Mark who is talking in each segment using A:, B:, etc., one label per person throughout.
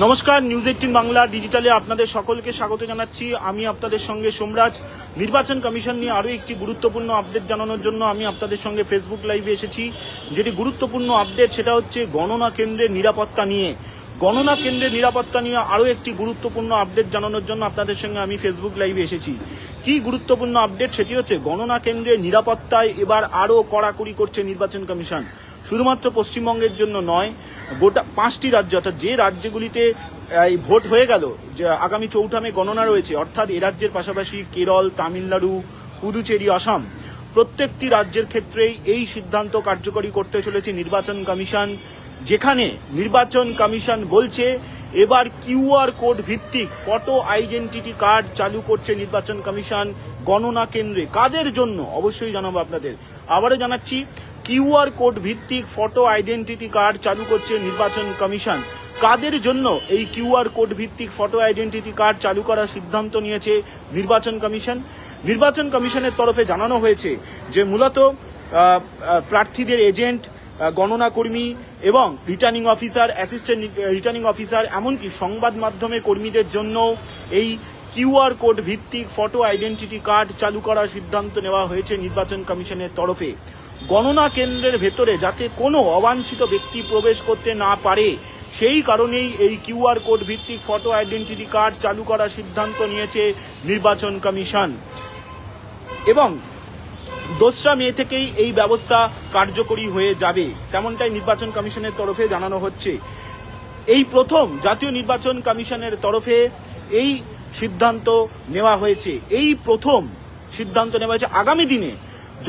A: নমস্কার, নিউজ 18 বাংলা ডিজিটালে আপনাদের সকলকে স্বাগত জানাচ্ছি। আমি আপনাদের সঙ্গে সোমরাজ। নির্বাচন কমিশন নিয়ে আরও একটি গুরুত্বপূর্ণ আপডেট জানানোর জন্য আমি আপনাদের সঙ্গে ফেসবুক লাইভে এসেছি। যেটি গুরুত্বপূর্ণ আপডেট সেটা হচ্ছে গণনা কেন্দ্রের নিরাপত্তা নিয়ে। গণনা কেন্দ্রের নিরাপত্তা নিয়ে আরও একটি গুরুত্বপূর্ণ আপডেট জানানোর জন্য আপনাদের সঙ্গে আমি ফেসবুক লাইভে এসেছি। কি গুরুত্বপূর্ণ আপডেট সেটি হচ্ছে গণনা কেন্দ্রের নিরাপত্তায় এবার আরও কড়াকড়ি করছে নির্বাচন কমিশন। শুধুমাত্র পশ্চিমবঙ্গের জন্য নয়, গোটা 5টি রাজ্য, অর্থাৎ যে রাজ্যগুলিতে ভোট হয়ে গেল, যে আগামী 4 মে গণনা রয়েছে, অর্থাৎ এ রাজ্যের পাশাপাশি কেরল, তামিলনাড়ু, পুদুচেরি, আসাম, প্রত্যেকটি রাজ্যের ক্ষেত্রেই এই সিদ্ধান্ত কার্যকরী করতে চলেছে নির্বাচন কমিশন। যেখানে নির্বাচন কমিশন বলছে এবার কিউআর কোড ভিত্তিক ফটো আইডেন্টিটি কার্ড চালু করছে নির্বাচন কমিশন গণনা কেন্দ্রে। কাদের জন্য অবশ্যই জানাবো আপনাদের। আবারও জানাচ্ছি, কিউআর কোড ভিত্তিক ফটো আইডেন্টিটি কার্ড চালু করছে নির্বাচন কমিশন। কাদের জন্য এই কিউআর কোড ভিত্তিক ফটো আইডেন্টিটি কার্ড চালু করার সিদ্ধান্ত নিয়েছে নির্বাচন কমিশন? নির্বাচন কমিশনের তরফে জানানো হয়েছে যে মূলত প্রার্থীদের এজেন্ট, গণনা কর্মী এবং returning officer, assistant returning officer, এমনকি সংবাদ মাধ্যমের কর্মীদের জন্য এই কিউআর কোড ভিত্তিক ফটো আইডেন্টিটি কার্ড চালু করার সিদ্ধান্ত নেওয়া হয়েছে নির্বাচন কমিশনের তরফে। গণনা কেন্দ্রের ভেতরে যাতে কোনো অবাঞ্ছিত ব্যক্তি প্রবেশ করতে না পারে, সেই কারণেই এই কিউআর কোড ভিত্তিক ফটো আইডেন্টিটি কার্ড চালু করার সিদ্ধান্ত নিয়েছে নির্বাচন কমিশন। এবং 2রা মে থেকেই এই ব্যবস্থা কার্যকরী হয়ে যাবে, তেমনটাই নির্বাচন কমিশনের তরফে জানানো হচ্ছে। এই প্রথম জাতীয় নির্বাচন কমিশনের তরফে এই সিদ্ধান্ত নেওয়া হয়েছে। এই প্রথম সিদ্ধান্ত নেওয়া হয়েছে আগামী দিনে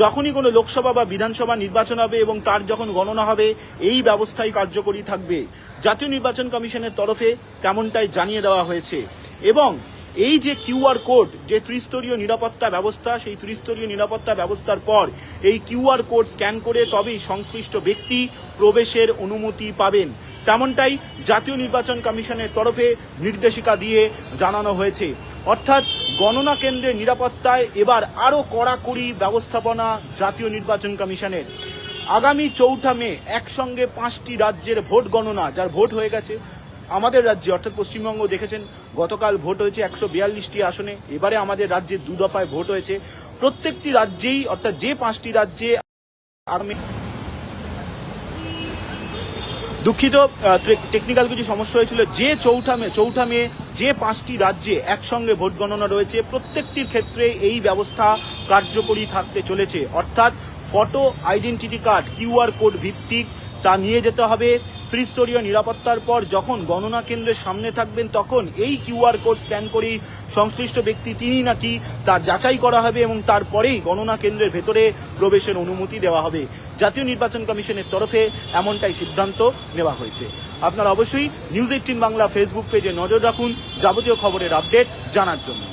A: যখনই কোনো লোকসভা বা বিধানসভা নির্বাচন হবে এবং তার যখন গণনা হবে, এই ব্যবস্থাই কার্যকরী থাকবে জাতীয় নির্বাচন কমিশনের তরফে, তেমনটাই জানিয়ে দেওয়া হয়েছে। এবং এই যে কিউআর কোড, যে ত্রিস্তরীয় নিরাপত্তা ব্যবস্থা, সেই ত্রিস্তরীয় নিরাপত্তা ব্যবস্থার পর এই কিউআর কোড স্ক্যান করে তবেই সংশ্লিষ্ট ব্যক্তি প্রবেশের অনুমতি পাবেন, তেমনটাই জাতীয় নির্বাচন কমিশনের তরফে নির্দেশিকা দিয়ে জানানো হয়েছে। অর্থাৎ গণনা কেন্দ্রের নিরাপত্তায় এবার আরও কড়াকড়ি ব্যবস্থাপনা জাতীয় নির্বাচন কমিশনের। আগামী 4 মে একসঙ্গে 5টি রাজ্যের ভোট গণনা, যার ভোট হয়ে গেছে। আমাদের রাজ্যে অর্থাৎ পশ্চিমবঙ্গ দেখেছেন গতকাল ভোট হয়েছে 142টি আসনে। এবারে আমাদের রাজ্যে 2 দফায় ভোট হয়েছে। প্রত্যেকটি রাজ্যেই, অর্থাৎ যে 5টি রাজ্যে দুঃখিত, টেকনিক্যাল কিছু সমস্যা হয়েছিল। যে 4 মে যে 5টি রাজ্যে একসঙ্গে ভোট গণনা রয়েছে, প্রত্যেকটির ক্ষেত্রে এই ব্যবস্থা কার্যকরী থাকতে চলেছে। অর্থাৎ photo identity card QR code ভিত্তিক, তা নিয়ে যেতে হবে। ত্রিস্তরীয় নিরাপত্তার পর যখন গণনা কেন্দ্রের সামনে থাকবেন, তখন এই কিউআর কোড স্ক্যান করেই সংশ্লিষ্ট ব্যক্তি তিনি নাকি তা যাচাই করা হবে এবং তারপরেই গণনা কেন্দ্রের ভেতরে প্রবেশের অনুমতি দেওয়া হবে। জাতীয় নির্বাচন কমিশনের তরফে এমনটাই সিদ্ধান্ত নেওয়া হয়েছে। আপনারা অবশ্যই নিউজ 18 বাংলা ফেসবুক পেজে নজর রাখুন যাবতীয় খবরের আপডেট জানার জন্য।